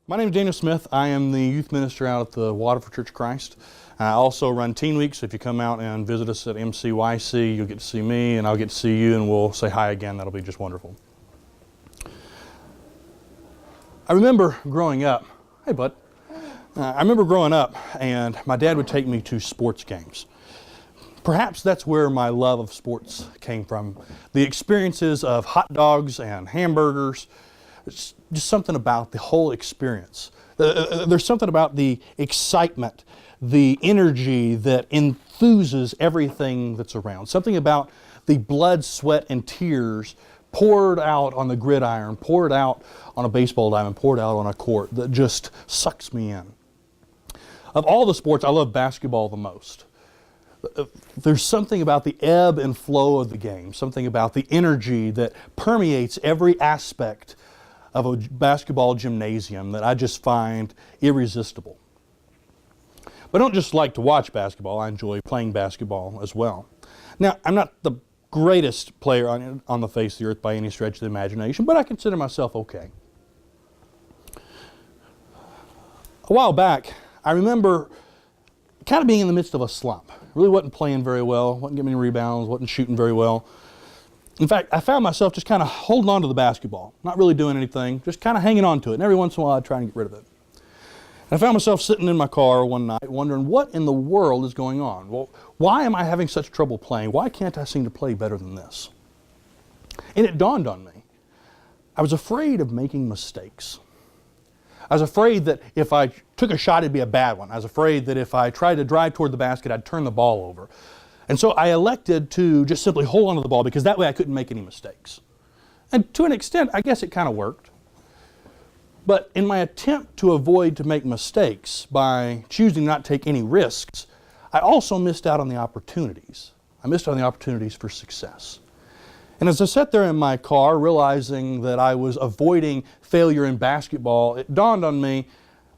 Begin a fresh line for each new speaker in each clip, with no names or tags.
My name is Daniel Smith. I am the youth minister out at the Waterford Church of Christ. I also run Teen Week, so if you come out and visit us at MCYC, you'll get to see me and I'll get to see you and we'll say hi again. That'll be just wonderful. I remember growing up, hey bud, I remember growing up and my dad would take me to sports games. Perhaps that's where my love of sports came from. The experiences of hot dogs and hamburgers. It's just something about the whole experience. There's something about the excitement, the energy that enthuses everything that's around. Something about the blood, sweat, and tears poured out on the gridiron, poured out on a baseball diamond, poured out on a court that just sucks me in. Of all the sports, I love basketball the most. There's something about the ebb and flow of the game, something about the energy that permeates every aspect of a basketball gymnasium that I just find irresistible. But I don't just like to watch basketball, I enjoy playing basketball as well. Now, I'm not the greatest player on the face of the earth by any stretch of the imagination, but I consider myself okay. A while back, I remember kind of being in the midst of a slump. Really wasn't playing very well, wasn't getting any rebounds, wasn't shooting very well. In fact, I found myself just kind of holding on to the basketball, not really doing anything, just kind of hanging on to it. And every once in a while, I'd try and get rid of it. And I found myself sitting in my car one night wondering what in the world is going on. Well, why am I having such trouble playing? Why can't I seem to play better than this? And it dawned on me. I was afraid of making mistakes. I was afraid that if I took a shot, it'd be a bad one. I was afraid that if I tried to drive toward the basket, I'd turn the ball over. And so I elected to just simply hold on to the ball because that way I couldn't make any mistakes. And to an extent, I guess it kind of worked. But in my attempt to avoid to make mistakes by choosing not to take any risks, I also missed out on the opportunities. I missed out on the opportunities for success. And as I sat there in my car realizing that I was avoiding failure in basketball, it dawned on me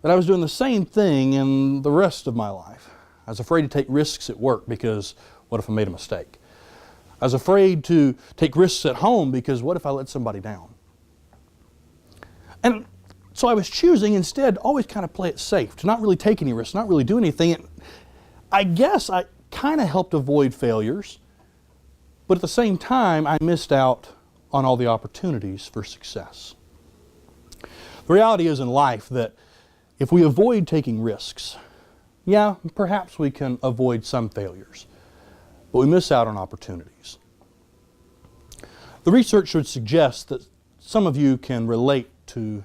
that I was doing the same thing in the rest of my life. I was afraid to take risks at work because what if I made a mistake? I was afraid to take risks at home because what if I let somebody down? And so I was choosing instead to always kind of play it safe, to not really take any risks, not really do anything. And I guess I kind of helped avoid failures, but at the same time I missed out on all the opportunities for success. The reality is in life that if we avoid taking risks, yeah, perhaps we can avoid some failures, but we miss out on opportunities. The research would suggest that some of you can relate to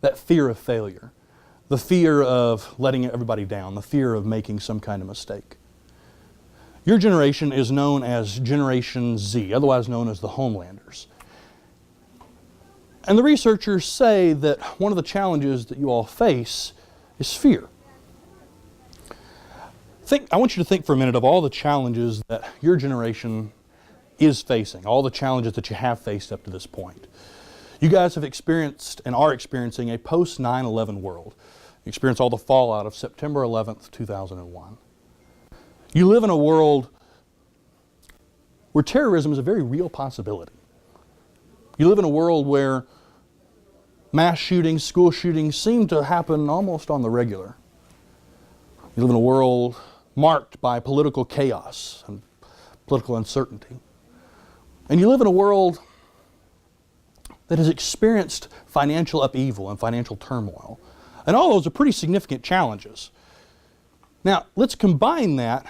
that fear of failure, the fear of letting everybody down, the fear of making some kind of mistake. Your generation is known as Generation Z, otherwise known as the Homelanders. And the researchers say that one of the challenges that you all face is fear. I want you to think for a minute of all the challenges that your generation is facing, all the challenges that you have faced up to this point. You guys have experienced and are experiencing a post-9/11 world. You experienced all the fallout of September 11th, 2001. You live in a world where terrorism is a very real possibility. You live in a world where mass shootings, school shootings seem to happen almost on the regular. You live in a world marked by political chaos and political uncertainty. And you live in a world that has experienced financial upheaval and financial turmoil. And all those are pretty significant challenges. Now, let's combine that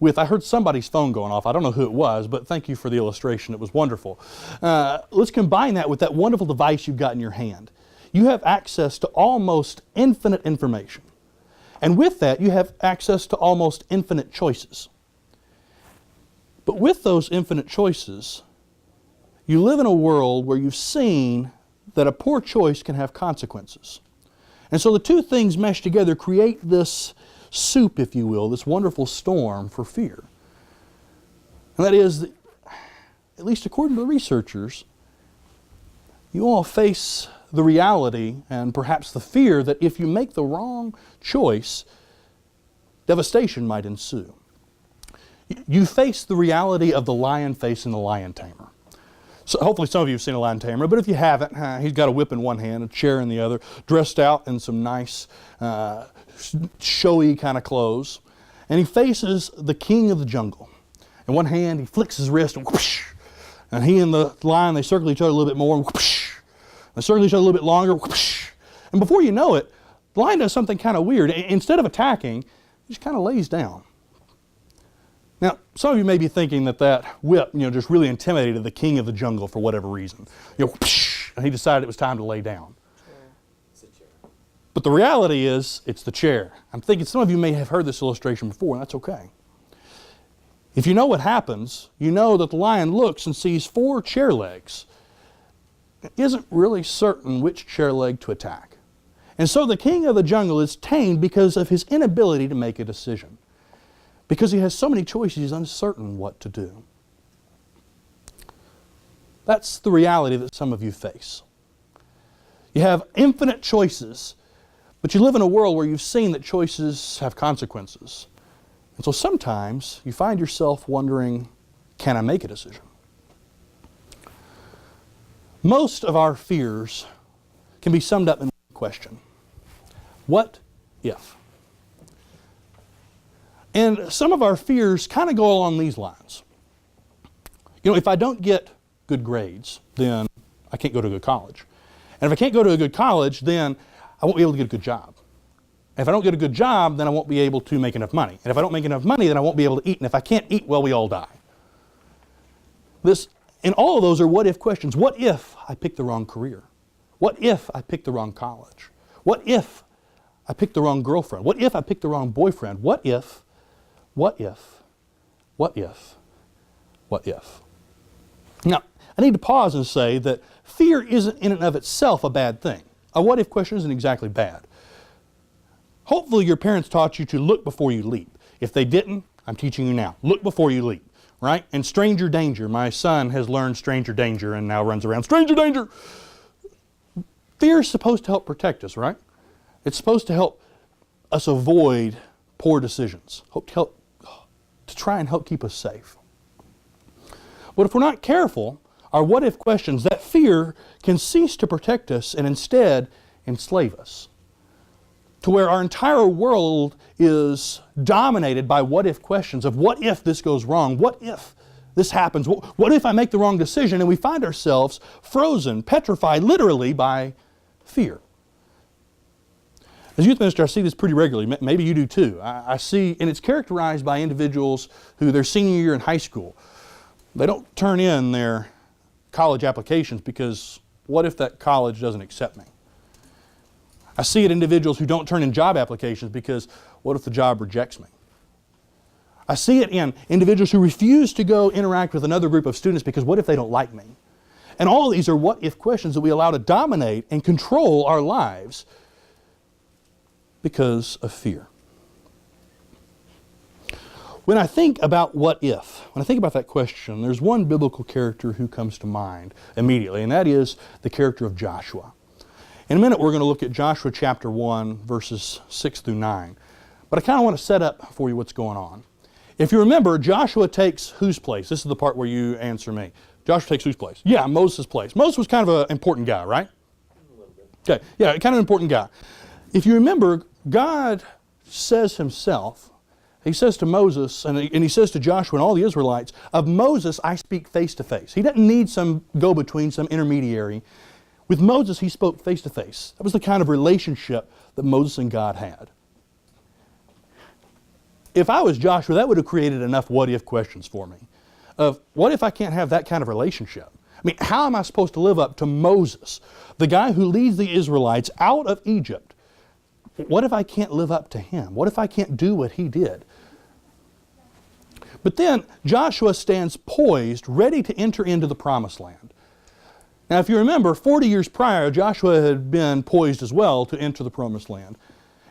with, I heard somebody's phone going off. I don't know who it was, but thank you for the illustration. It was wonderful. Let's combine that with that wonderful device you've got in your hand. You have access to almost infinite information. And with that, you have access to almost infinite choices. But with those infinite choices, you live in a world where you've seen that a poor choice can have consequences. And so the two things mesh together, create this soup, if you will, this wonderful storm for fear. And that is, that, at least according to the researchers, you all face the reality and perhaps the fear that if you make the wrong choice, devastation might ensue. You face the reality of the lion facing the lion tamer. So hopefully some of you have seen a lion tamer, but if you haven't, he's got a whip in one hand, a chair in the other, dressed out in some nice, showy kind of clothes. And he faces the king of the jungle. In one hand, he flicks his wrist, and whoosh, and he and the lion, they circle each other a little bit more, and whoosh, they circle each other a little bit longer, whoosh. And before you know it, the lion does something kind of weird. Instead of attacking, he just kind of lays down. Now, some of you may be thinking that whip, just really intimidated the king of the jungle for whatever reason. Whoosh, and he decided it was time to lay down.
It's a chair.
But the reality is, it's the chair. I'm thinking some of you may have heard this illustration before, and that's okay. If you know what happens, you know that the lion looks and sees 4 chair legs. It isn't really certain which chair leg to attack. And so the king of the jungle is tamed because of his inability to make a decision. Because he has so many choices, he's uncertain what to do. That's the reality that some of you face. You have infinite choices, but you live in a world where you've seen that choices have consequences. And so sometimes you find yourself wondering, can I make a decision? Most of our fears can be summed up in one question. What if? And some of our fears kind of go along these lines. If I don't get good grades, then I can't go to a good college. And if I can't go to a good college, then I won't be able to get a good job. And if I don't get a good job, then I won't be able to make enough money. And if I don't make enough money, then I won't be able to eat. And if I can't eat, well, we all die. And all of those are what if questions. What if I pick the wrong career? What if I pick the wrong college? What if I pick the wrong girlfriend? What if I pick the wrong boyfriend? What if? What if? What if? What if? Now, I need to pause and say that fear isn't in and of itself a bad thing. A what if question isn't exactly bad. Hopefully your parents taught you to look before you leap. If they didn't, I'm teaching you now. Look before you leap, right? And stranger danger. My son has learned stranger danger and now runs around, stranger danger! Fear is supposed to help protect us, right? It's supposed to help us avoid poor decisions. To try and help keep us safe. But if we're not careful, our what if questions, that fear can cease to protect us and instead enslave us. To where our entire world is dominated by what if questions of what if this goes wrong? What if this happens? What if I make the wrong decision? And we find ourselves frozen, petrified literally by fear. As youth minister, I see this pretty regularly. Maybe you do too. I see, and it's characterized by individuals who their senior year in high school, they don't turn in their college applications because what if that college doesn't accept me? I see it in individuals who don't turn in job applications because what if the job rejects me? I see it in individuals who refuse to go interact with another group of students because what if they don't like me? And all of these are what if questions that we allow to dominate and control our lives because of fear. When I think about what if, when I think about that question, there's one biblical character who comes to mind immediately, and that is the character of Joshua. In a minute, we're going to look at Joshua chapter 1, verses 6 through 9. But I kind of want to set up for you what's going on. If you remember, Joshua takes whose place? This is the part where you answer me. Joshua takes whose place? Yeah, Moses' place. Moses was kind of an important guy, right?
A little bit.
Okay, yeah, kind of an important guy. If you remember, God says himself, he says to Moses, and he says to Joshua and all the Israelites, of Moses I speak face to face. He doesn't need some go-between, some intermediary. With Moses, he spoke face to face. That was the kind of relationship that Moses and God had. If I was Joshua, that would have created enough what-if questions for me. Of what if I can't have that kind of relationship? I mean, how am I supposed to live up to Moses, the guy who leads the Israelites out of Egypt? What if I can't live up to him? What if I can't do what he did? But then Joshua stands poised, ready to enter into the promised land. Now, if you remember, 40 years prior, Joshua had been poised as well to enter the promised land.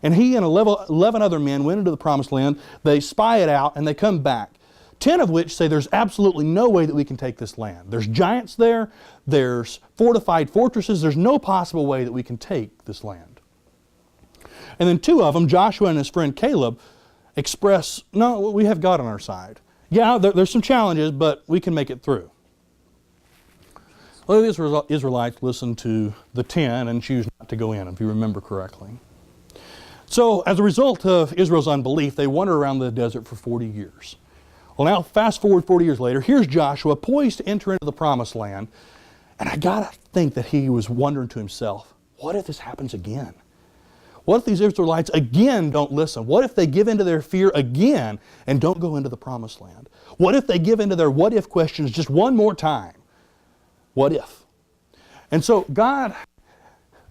And he and 11 other men went into the promised land. They spy it out and they come back. 10 of which say there's absolutely no way that we can take this land. There's giants there. There's fortified fortresses. There's no possible way that we can take this land. And then 2 of them, Joshua and his friend Caleb, express, no, we have God on our side. Yeah, there's some challenges, but we can make it through. Well, the Israelites listened to the 10 and choose not to go in, if you remember correctly. So, as a result of Israel's unbelief, they wandered around the desert for 40 years. Well, now, fast forward 40 years later, here's Joshua poised to enter into the promised land. And I got to think that he was wondering to himself, what if this happens again? What if these Israelites again don't listen? What if they give into their fear again and don't go into the promised land? What if they give into their what if questions just one more time? What if? And so God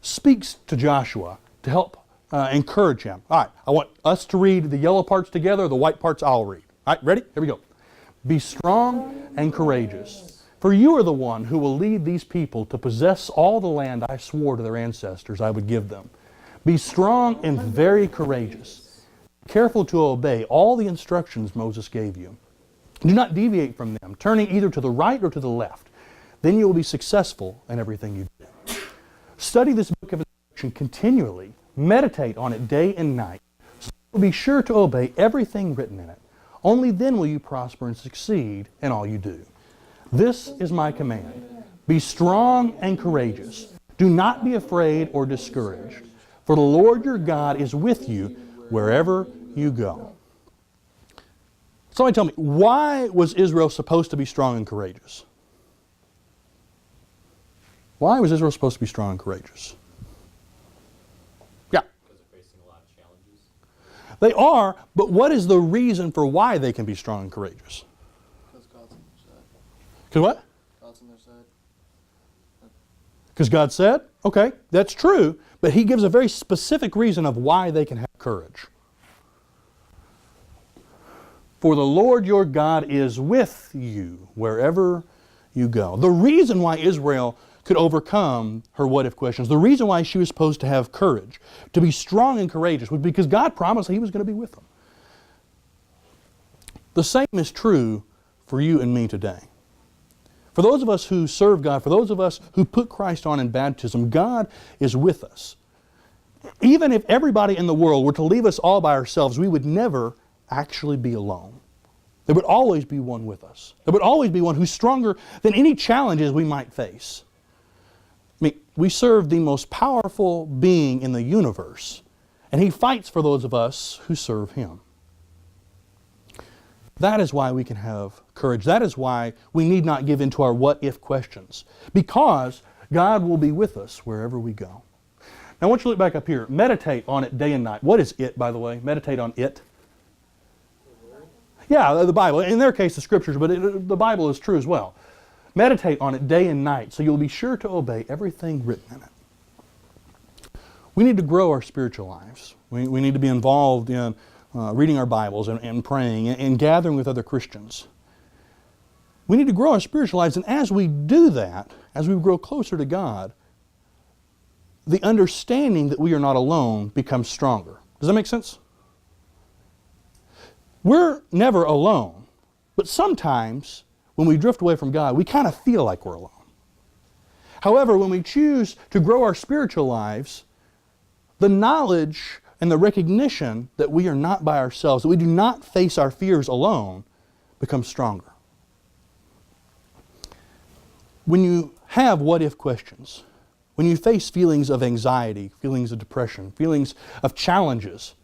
speaks to Joshua to help encourage him. All right, I want us to read the yellow parts together, the white parts I'll read. All right, ready? Here we go. Be strong and courageous, for you are the one who will lead these people to possess all the land I swore to their ancestors I would give them. Be strong and very courageous, careful to obey all the instructions Moses gave you. Do not deviate from them, turning either to the right or to the left. Then you will be successful in everything you do. Study this book of instruction continually. Meditate on it day and night. So you will be sure to obey everything written in it. Only then will you prosper and succeed in all you do. This is my command. Be strong and courageous. Do not be afraid or discouraged. For the Lord your God is with you wherever you go. Somebody tell me, why was Israel supposed to be strong and courageous? Why was Israel supposed to be strong and courageous? Yeah.
Because they're facing a lot of challenges.
They are, but what is the reason for why they can be strong and courageous?
Because God's on their side.
Because what?
God's on their side.
Because God said? Okay, that's true, but He gives a very specific reason of why they can have courage. For the Lord your God is with you wherever you go. The reason why Israel could overcome her what-if questions, the reason why she was supposed to have courage, to be strong and courageous, was because God promised He was going to be with them. The same is true for you and me today. For those of us who serve God, for those of us who put Christ on in baptism, God is with us. Even if everybody in the world were to leave us all by ourselves, we would never actually be alone. There would always be one with us. There would always be one who's stronger than any challenges we might face. I mean, we serve the most powerful being in the universe, and He fights for those of us who serve Him. That is why we can have courage. That is why we need not give in to our what-if questions, because God will be with us wherever we go. Now I want you to look back up here. Meditate on it day and night. What is it, by the way? Meditate on it. Yeah, the Bible. In their case, the Scriptures, but the Bible is true as well. Meditate on it day and night, so you'll be sure to obey everything written in it. We need to grow our spiritual lives. We need to be involved in reading our Bibles and praying and gathering with other Christians. We need to grow our spiritual lives, and as we do that, as we grow closer to God, the understanding that we are not alone becomes stronger. Does that make sense? We're never alone, but sometimes when we drift away from God, we kind of feel like we're alone. However, when we choose to grow our spiritual lives, the knowledge and the recognition that we are not by ourselves, that we do not face our fears alone, becomes stronger. When you have what-if questions, when you face feelings of anxiety, feelings of depression, feelings of challenges,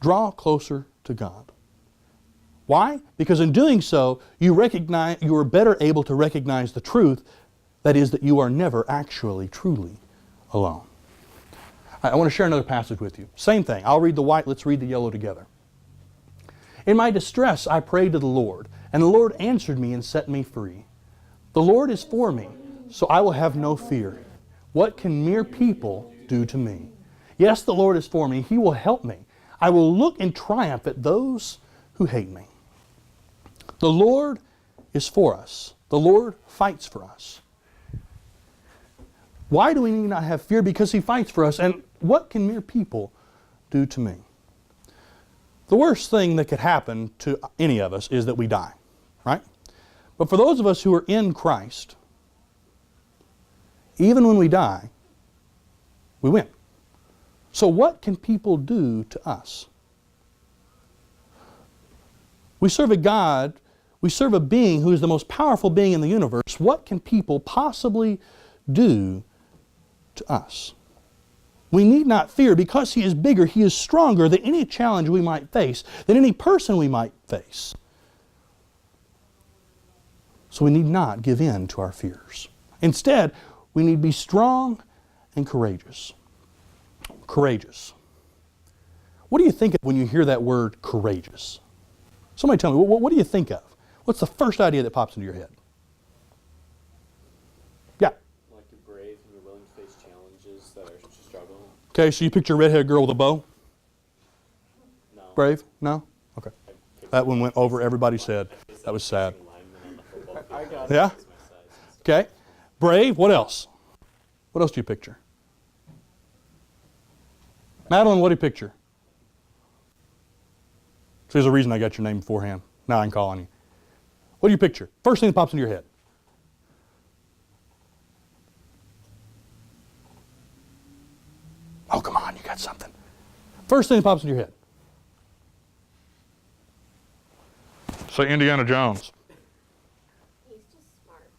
draw closer to God. Why? Because in doing so, you are better able to recognize the truth, that is, that you are never actually, truly alone. I want to share another passage with you. Same thing. I'll read the white, let's read the yellow together. In my distress I prayed to the Lord, and the Lord answered me and set me free. The Lord is for me, so I will have no fear. What can mere people do to me? Yes, the Lord is for me. He will help me. I will look in triumph at those who hate me. The Lord is for us. The Lord fights for us. Why do we need not have fear? Because He fights for us. And what can mere people do to me? The worst thing that could happen to any of us is that we die, right? But for those of us who are in Christ, even when we die, we win. So what can people do to us? We serve a God We serve a being who is the most powerful being in the universe. What can people possibly do to us? We need not fear because He is bigger, He is stronger than any challenge we might face, than any person we might face. So we need not give in to our fears. Instead, we need to be strong and courageous. Courageous. What do you think of when you hear that word courageous? Somebody tell me, what do you think of? What's the first idea that pops into your head? Yeah.
Like you're brave and you're willing to face challenges that are struggling.
Okay, so you picture a redheaded girl with a bow?
No.
Brave? No? Okay. That one went over everybody's head. That was sad.
I got it.
Yeah? Okay. Brave. What else? What else do you picture? Madeline, what do you picture? So there's a reason I got your name beforehand. Now I can call on you. What do you picture? First thing that pops into your head. Oh, come on, you got something. First thing that pops into your head. Say Indiana Jones.
He's just smart.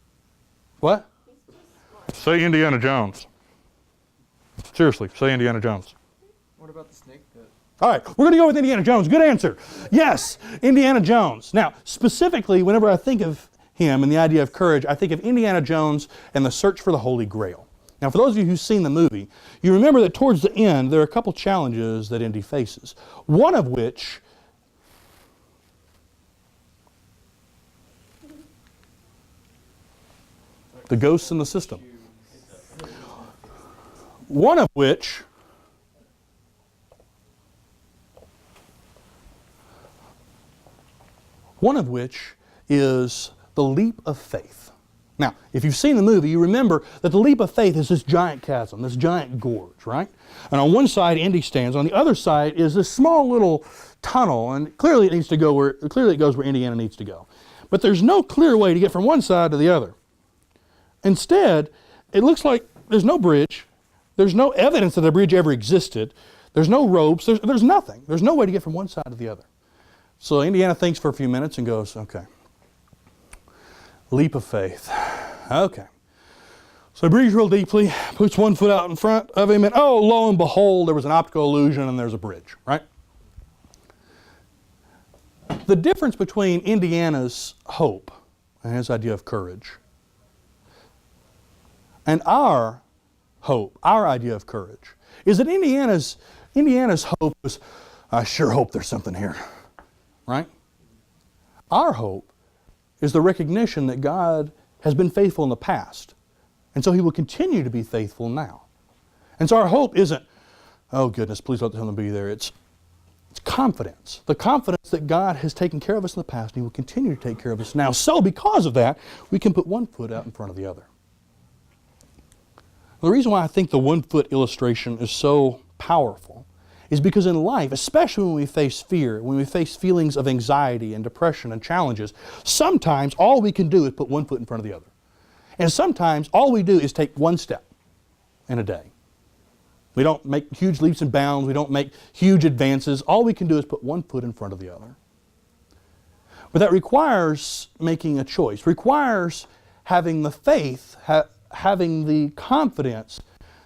What?
He's just smart.
Say Indiana Jones. Seriously, say Indiana Jones.
What about the snake pit?
All right, we're going to go with Indiana Jones. Good answer. Yes, Indiana Jones. Now, specifically, whenever I think of him and the idea of courage, I think of Indiana Jones and the search for the Holy Grail. Now, for those of you who've seen the movie, you remember that towards the end, there are a couple challenges that Indy faces. One of which the ghosts in the system. One of which is the leap of faith. Now, if you've seen the movie, you remember that the leap of faith is this giant chasm, this giant gorge, right? And on one side, Indy stands. On the other side is this small little tunnel, and clearly it goes where Indiana needs to go. But there's no clear way to get from one side to the other. Instead, it looks like there's no bridge. There's no evidence that a bridge ever existed. There's no ropes. There's nothing. There's no way to get from one side to the other. So Indiana thinks for a few minutes and goes, okay, leap of faith. Okay. So he breathes real deeply, puts one foot out in front of him, and oh, lo and behold, there was an optical illusion and there's a bridge, right? The difference between Indiana's hope and his idea of courage and our hope, our idea of courage, is that Indiana's hope was, I sure hope there's something here, right? Our hope is the recognition that God has been faithful in the past, and so He will continue to be faithful now. And so our hope isn't, oh goodness, please let something be there. It's confidence. The confidence that God has taken care of us in the past, and He will continue to take care of us now. So because of that, we can put one foot out in front of the other. The reason why I think the 1 foot illustration is so powerful is because in life, especially when we face fear, when we face feelings of anxiety and depression and challenges, sometimes all we can do is put 1 foot in front of the other. And sometimes all we do is take one step in a day. We don't make huge leaps and bounds. We don't make huge advances. All we can do is put 1 foot in front of the other. But that requires making a choice, requires having the faith, having the confidence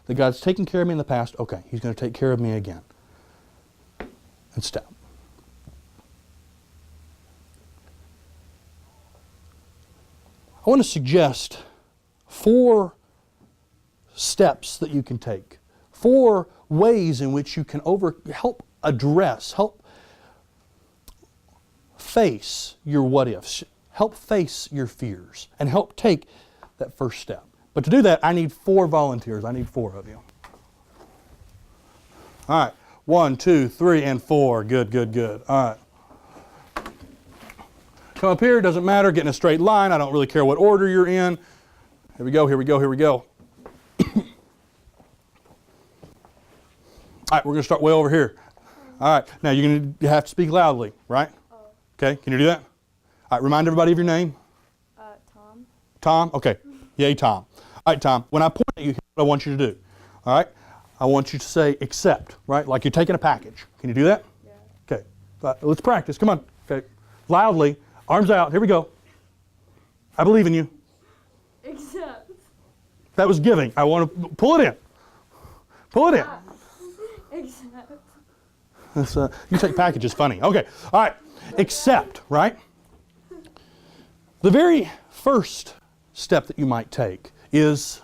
that God's taken care of me in the past. Okay, He's going to take care of me again. And step. I want to suggest 4 steps that you can take. 4 ways in which you can help face your what ifs, help face your fears, and help take that first step. But to do that, I need 4 volunteers. I need 4 of you. All right. 1, 2, 3, and 4. Good, good, good. All right. Come up here. Doesn't matter. Get in a straight line. I don't really care what order you're in. Here we go, here we go, here we go. All right, we're going to start way over here. All right. Now, you have to speak loudly, right? Okay. Can you do that? All right. Remind everybody of your name.
Tom.
Tom? Okay. Yay, Tom. All right, Tom. When I point at you, here's what I want you to do. All right? I want you to say accept, right? Like you're taking a package. Can you do that?
Yeah.
Okay. Let's practice. Come on. Okay. Loudly. Arms out. Here we go. I believe in you.
Accept.
That was giving. I want to pull it in. Pull it in.
Accept.
That's, you take package is funny. Okay. All right. Accept, right? The very first step that you might take is,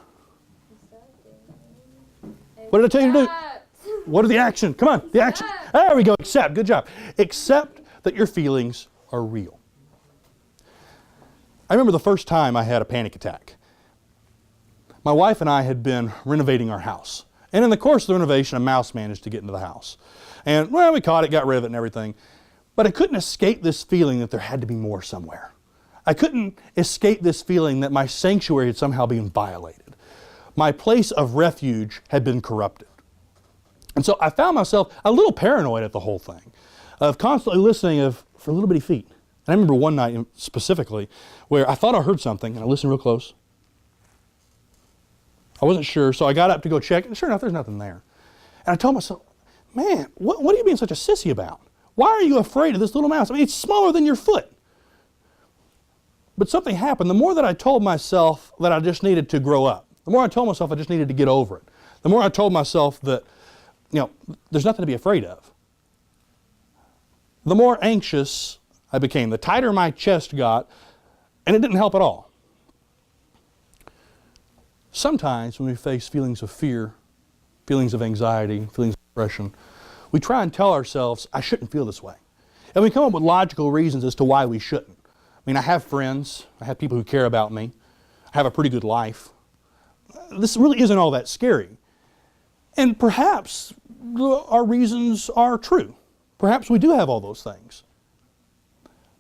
what did I tell you to do?
Accept.
What are the action? Come on, the action. There we go. Accept. Good job. Accept that your feelings are real. I remember the first time I had a panic attack. My wife and I had been renovating our house. And in the course of the renovation, a mouse managed to get into the house. And, well, we caught it, got rid of it and everything. But I couldn't escape this feeling that there had to be more somewhere. I couldn't escape this feeling that my sanctuary had somehow been violated. My place of refuge had been corrupted. And so I found myself a little paranoid at the whole thing, of constantly listening for little bitty feet. And I remember one night specifically where I thought I heard something, and I listened real close. I wasn't sure, so I got up to go check, and sure enough, there's nothing there. And I told myself, man, what are you being such a sissy about? Why are you afraid of this little mouse? I mean, it's smaller than your foot. But something happened. The more that I told myself that I just needed to grow up, the more I told myself I just needed to get over it, the more I told myself that, there's nothing to be afraid of, the more anxious I became, the tighter my chest got, and it didn't help at all. Sometimes when we face feelings of fear, feelings of anxiety, feelings of depression, we try and tell ourselves, I shouldn't feel this way. And we come up with logical reasons as to why we shouldn't. I mean, I have friends, I have people who care about me, I have a pretty good life. This really isn't all that scary. And perhaps our reasons are true. Perhaps we do have all those things.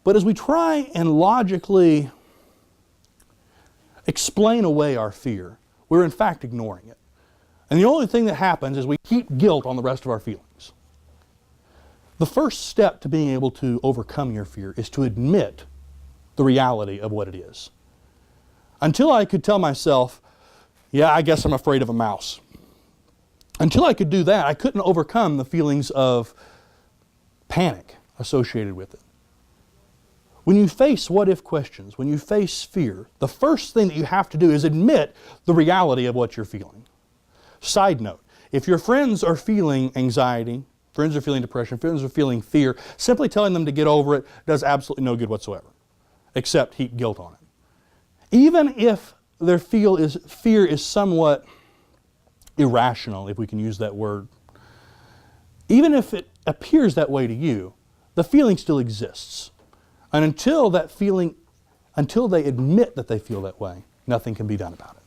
But as we try and logically explain away our fear, we're in fact ignoring it. And the only thing that happens is we keep guilt on the rest of our feelings. The first step to being able to overcome your fear is to admit the reality of what it is. Until I could tell myself, yeah, I guess I'm afraid of a mouse. Until I could do that, I couldn't overcome the feelings of panic associated with it. When you face what-if questions, when you face fear, the first thing that you have to do is admit the reality of what you're feeling. Side note, if your friends are feeling anxiety, friends are feeling depression, friends are feeling fear, simply telling them to get over it does absolutely no good whatsoever, except heap guilt on it. Even if their fear is somewhat irrational, if we can use that word, even if it appears that way to you, the feeling still exists. And until they admit that they feel that way, nothing can be done about it.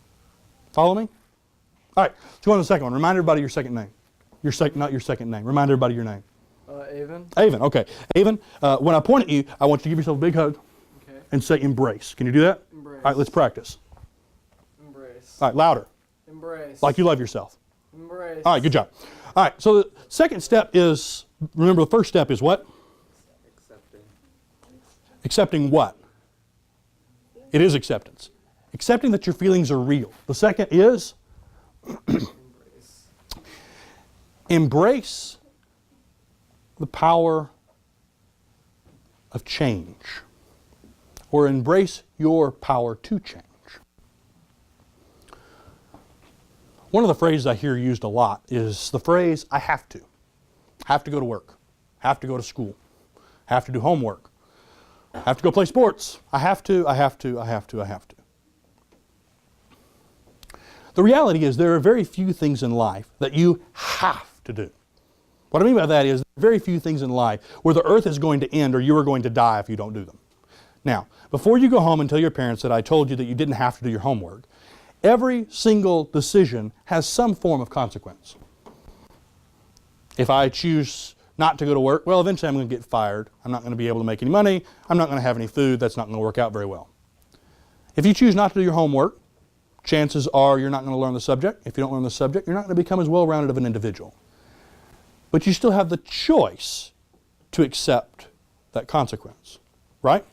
Follow me? All right, let's go on to the second one. Remind everybody your second name. Not your second name. Remind everybody your name.
Avon.
Avon, okay. Avon, when I point at you, I want you to give yourself a big hug and say embrace. Can you do that?
Embrace.
All right, let's practice.
Embrace.
All right, louder.
Embrace.
Like you love yourself.
Embrace.
All right, good job. All right, so the second step is, remember the first step is what? Accepting what? It is acceptance. Accepting that your feelings are real. The second is embrace the power of change, or embrace your power to change. One of the phrases I hear used a lot is the phrase, I have to. Have to go to work. Have to go to school. Have to do homework. Have to go play sports. I have to. The reality is there are very few things in life that you have to do. What I mean by that is there are very few things in life where the earth is going to end or you are going to die if you don't do them. Now, before you go home and tell your parents that I told you that you didn't have to do your homework, every single decision has some form of consequence. If I choose not to go to work, well, eventually I'm going to get fired. I'm not going to be able to make any money. I'm not going to have any food. That's not going to work out very well. If you choose not to do your homework, chances are you're not going to learn the subject. If you don't learn the subject, you're not going to become as well-rounded of an individual. But you still have the choice to accept that consequence, right?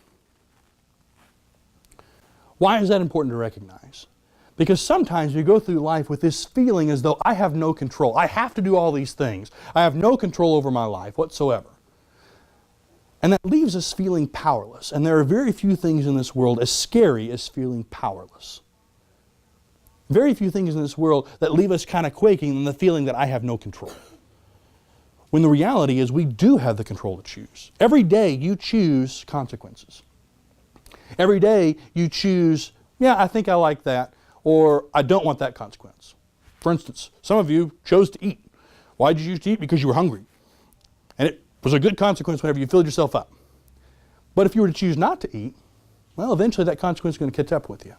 Why is that important to recognize? Because sometimes we go through life with this feeling as though I have no control. I have to do all these things. I have no control over my life whatsoever. And that leaves us feeling powerless. And there are very few things in this world as scary as feeling powerless. Very few things in this world that leave us kind of quaking than the feeling that I have no control. When the reality is we do have the control to choose. Every day you choose consequences. Every day you choose, yeah, I think I like that, or I don't want that consequence. For instance, some of you chose to eat. Why did you choose to eat? Because you were hungry. And it was a good consequence whenever you filled yourself up. But if you were to choose not to eat, well, eventually that consequence is going to catch up with you.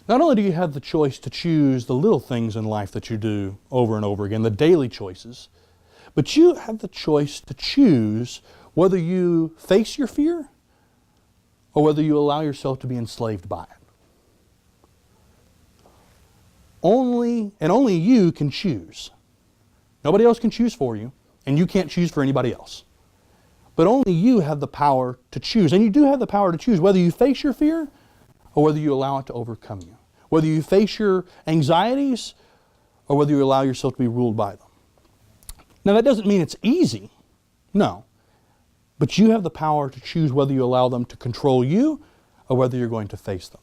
Not only do you have the choice to choose the little things in life that you do over and over again, the daily choices, but you have the choice to choose whether you face your fear or whether you allow yourself to be enslaved by it. Only you can choose. Nobody else can choose for you, and you can't choose for anybody else. But only you have the power to choose. And you do have the power to choose whether you face your fear or whether you allow it to overcome you. Whether you face your anxieties or whether you allow yourself to be ruled by them. Now that doesn't mean it's easy. No. But you have the power to choose whether you allow them to control you or whether you're going to face them.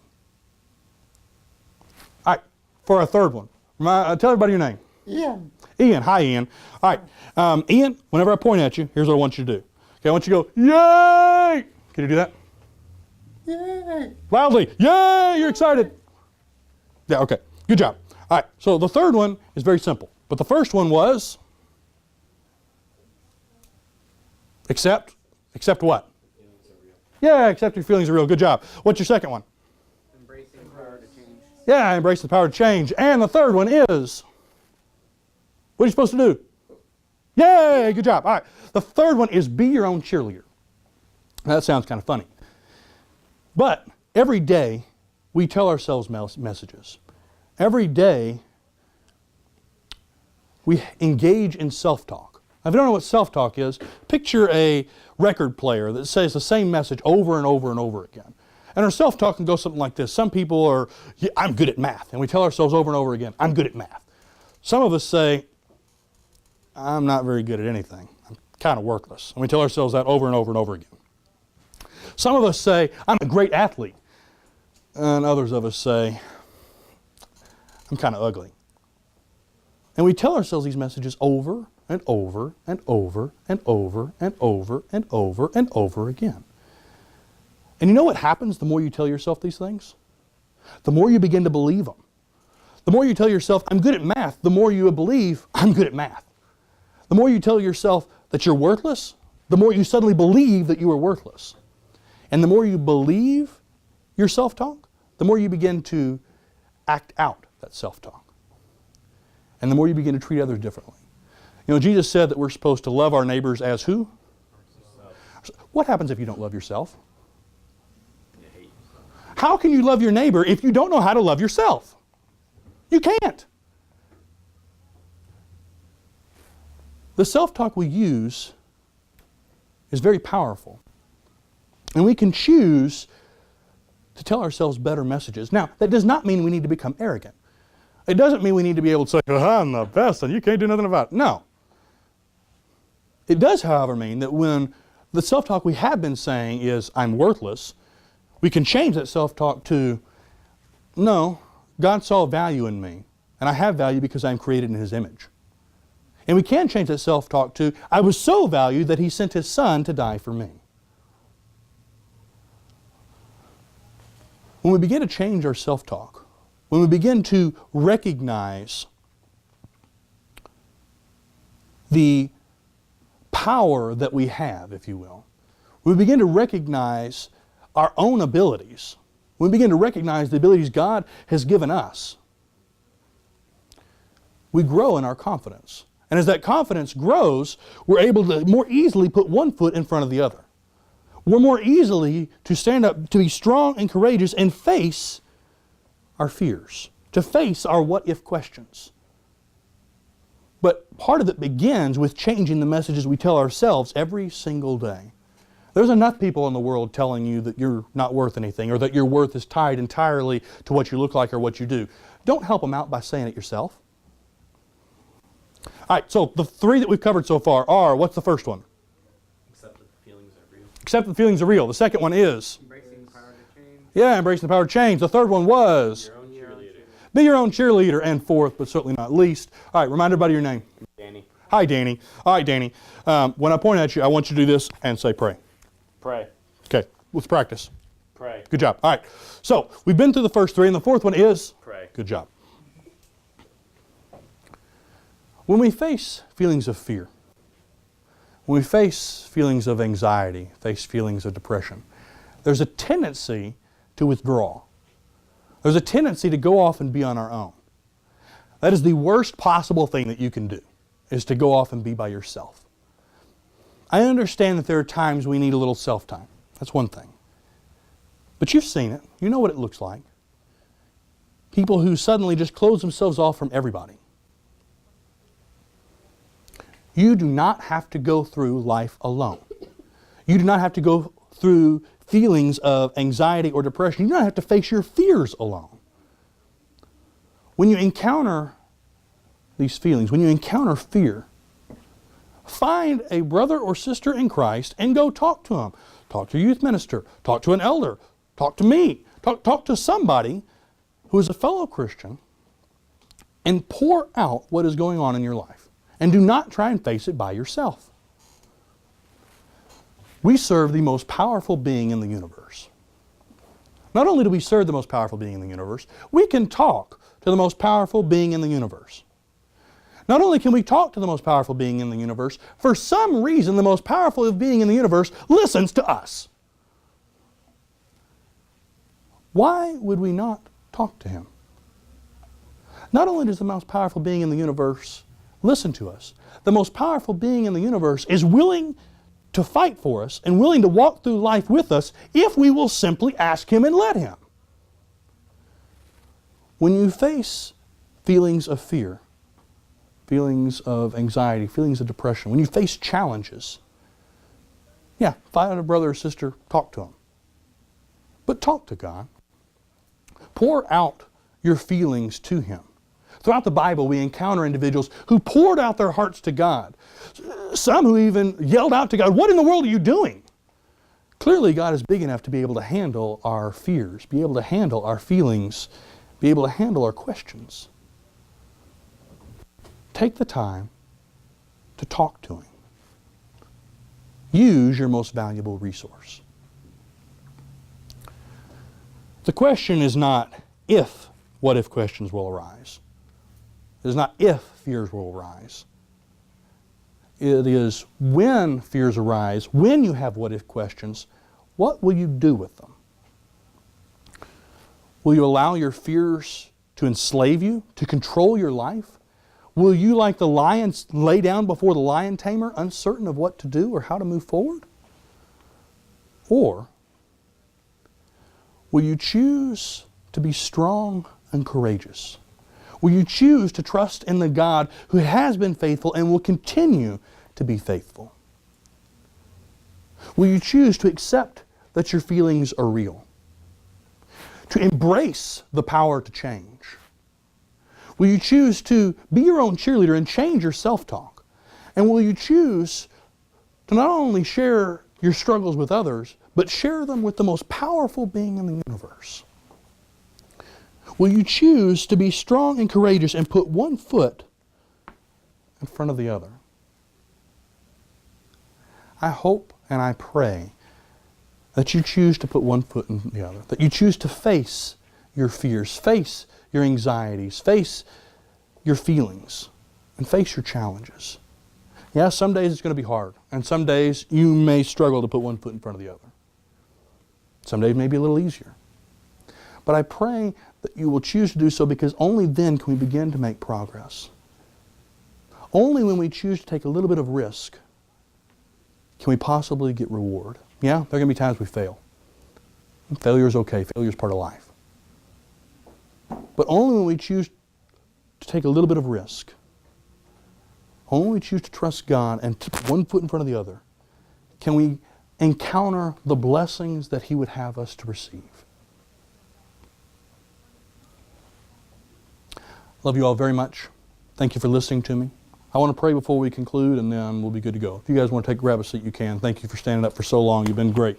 All right, for our third one. Tell everybody your name.
Ian.
Ian. Hi, Ian. All right. Ian, whenever I point at you, here's what I want you to do. Okay, I want you to go, yay! Can you do that?
Yay!
Loudly. Yay! You're excited. Yeah, okay. Good job. All right, so the third one is very simple. But the first one was accept. Accept what? Yeah, accept your feelings are real. Good job. What's your second one?
Embracing the power to change.
Yeah, embrace the power to change. And the third one is, what are you supposed to do? Yay, good job. All right. The third one is be your own cheerleader. Now, that sounds kind of funny. But every day we tell ourselves messages. Every day we engage in self-talk. Now, if you don't know what self-talk is, picture a record player that says the same message over and over and over again. And our self-talk can go something like this. Some people are, yeah, I'm good at math. And we tell ourselves over and over again, I'm good at math. Some of us say, I'm not very good at anything. I'm kind of worthless. And we tell ourselves that over and over and over again. Some of us say, I'm a great athlete. And others of us say, I'm kind of ugly. And we tell ourselves these messages over and over and over and over and over and over and over again. And you know what happens the more you tell yourself these things? The more you begin to believe them. The more you tell yourself, I'm good at math, the more you believe, I'm good at math. The more you tell yourself that you're worthless, the more you suddenly believe that you are worthless. And the more you believe your self-talk, the more you begin to act out that self-talk. And the more you begin to treat others differently. You know, Jesus said that we're supposed to love our neighbors as who? What happens if you don't love yourself? How can you love your neighbor if you don't know how to love yourself? You can't. The self-talk we use is very powerful. And we can choose to tell ourselves better messages. Now, that does not mean we need to become arrogant. It doesn't mean we need to be able to say, I'm the best and you can't do nothing about it. No. It does, however, mean that when the self-talk we have been saying is, I'm worthless, we can change that self-talk to, no, God saw value in me, and I have value because I'm created in His image. And we can change that self-talk to, I was so valued that He sent His Son to die for me. When we begin to change our self-talk, when we begin to recognize the power that we have, if you will, we begin to recognize our own abilities, we begin to recognize the abilities God has given us, we grow in our confidence. And as that confidence grows, we're able to more easily put one foot in front of the other. We're more easily to stand up, to be strong and courageous and face our fears, to face our what-if questions. But part of it begins with changing the messages we tell ourselves every single day. There's enough people in the world telling you that you're not worth anything or that your worth is tied entirely to what you look like or what you do. Don't help them out by saying it yourself. All right, so the three that we've covered so far are, what's the first one? Accept the feelings are real. The second one is?
Embracing the power to change.
Yeah, embracing the power of change. The third one was?
Your own cheerleader.
Be your own cheerleader. And fourth, but certainly not least. All right, remind everybody your name.
Danny.
Hi, Danny. All right, Danny. When I point at you, I want you to do this and say pray.
Pray.
Okay, let's practice.
Pray.
Good job. All right. So we've been through the first three, and the fourth one is?
Pray.
Good job. When we face feelings of fear, when we face feelings of anxiety, face feelings of depression, there's a tendency to withdraw. There's a tendency to go off and be on our own. That is the worst possible thing that you can do, is to go off and be by yourself. I understand that there are times we need a little self-time. That's one thing. But you've seen it. You know what it looks like. People who suddenly just close themselves off from everybody. You do not have to go through life alone. You do not have to go through feelings of anxiety or depression. You do not have to face your fears alone. When you encounter these feelings, when you encounter fear, find a brother or sister in Christ and go talk to them. Talk to a youth minister. Talk to an elder. Talk to me. Talk to somebody who is a fellow Christian and pour out what is going on in your life. And do not try and face it by yourself. We serve the most powerful being in the universe. Not only do we serve the most powerful being in the universe, we can talk to the most powerful being in the universe. Not only can we talk to the most powerful being in the universe, for some reason the most powerful being in the universe listens to us. Why would we not talk to Him? Not only does the most powerful being in the universe listen to us, the most powerful being in the universe is willing to fight for us and willing to walk through life with us if we will simply ask Him and let Him. When you face feelings of fear, feelings of anxiety, feelings of depression, when you face challenges, yeah, find a brother or sister, talk to them. But talk to God. Pour out your feelings to Him. Throughout the Bible, we encounter individuals who poured out their hearts to God. Some who even yelled out to God, "What in the world are you doing?" Clearly, God is big enough to be able to handle our fears, be able to handle our feelings, be able to handle our questions. Take the time to talk to Him. Use your most valuable resource. The question is not if what-if questions will arise. It is not if fears will arise. It is when fears arise, when you have what-if questions, what will you do with them? Will you allow your fears to enslave you, to control your life? Will you, like the lion, lay down before the lion tamer, uncertain of what to do or how to move forward? Or will you choose to be strong and courageous? Will you choose to trust in the God who has been faithful and will continue to be faithful? Will you choose to accept that your feelings are real? To embrace the power to change? Will you choose to be your own cheerleader and change your self-talk? And will you choose to not only share your struggles with others, but share them with the most powerful being in the universe? Will you choose to be strong and courageous and put one foot in front of the other? I hope and I pray that you choose to put one foot in the other, that you choose to face your fears, face your anxieties, face your feelings, and face your challenges. Yeah, some days it's going to be hard, and some days you may struggle to put one foot in front of the other. Some days may be a little easier. But I pray that you will choose to do so, because only then can we begin to make progress. Only when we choose to take a little bit of risk can we possibly get reward. Yeah, there are going to be times we fail. Failure is okay. Failure is part of life. But only when we choose to take a little bit of risk, only when we choose to trust God and to put one foot in front of the other, can we encounter the blessings that He would have us to receive. Love you all very much. Thank you for listening to me. I want to pray before we conclude, and then we'll be good to go. If you guys want to grab a seat, you can. Thank you for standing up for so long. You've been great.